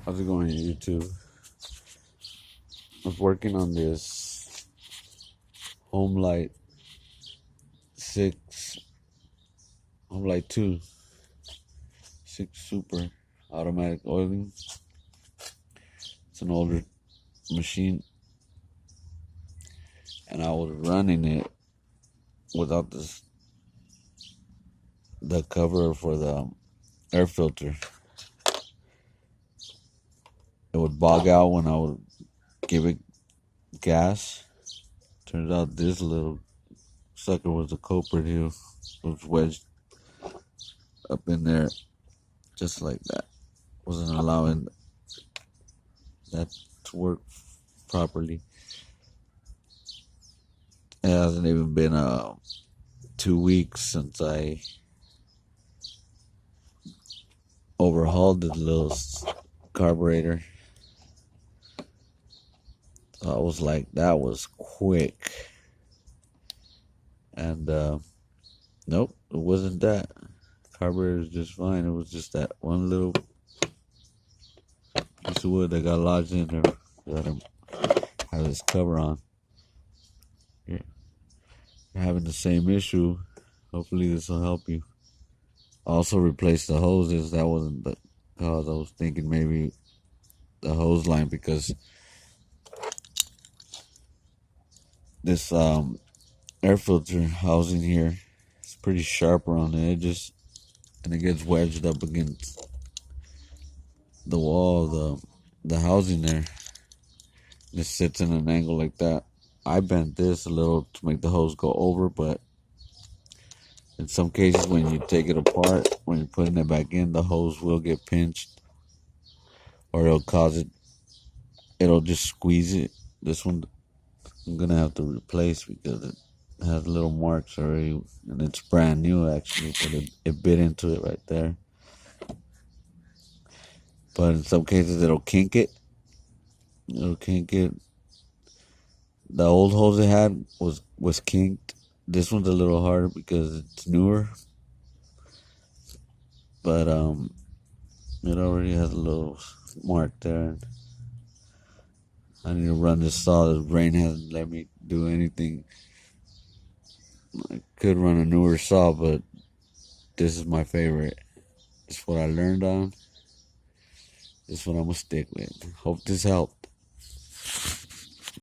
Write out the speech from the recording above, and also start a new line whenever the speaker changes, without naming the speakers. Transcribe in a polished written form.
How's it going, YouTube? I was working on this Homelite 6, Homelite 2, 6 Super automatic oiling. It's an older machine, and I was running it without the cover for the air filter. It would bog out when I would give it gas. Turns out this little sucker was the culprit. He was wedged up in there just like that. Wasn't allowing that to work properly. It hasn't even been 2 weeks since I overhauled the little carburetor. So I was like, that was quick. And nope, it wasn't that. Carburetor is just fine. It was just that one little piece of wood that got lodged in there that I have this cover on. You're having the same issue. Hopefully this will help you. I also replaced the hoses. That wasn't the cause. I was thinking maybe the hose line, because this air filter housing here is pretty sharp around the edges, and it gets wedged up against the wall, the housing there. It sits in an angle like that. I bent this a little to make the hose go over, but in some cases when you take it apart, when you're putting it back in, the hose will get pinched, or it'll just squeeze it. This one I'm gonna have to replace because it has little marks already, and it's brand new actually, but it bit into it right there. But in some cases it'll kink it. The old hose it had was kinked. This one's a little harder because it's newer, but it already has a little mark there. I need to run this saw. The rain hasn't let me do anything. I could run a newer saw, but this is my favorite. It's what I learned on. This is what I'm gonna stick with. Hope this helped.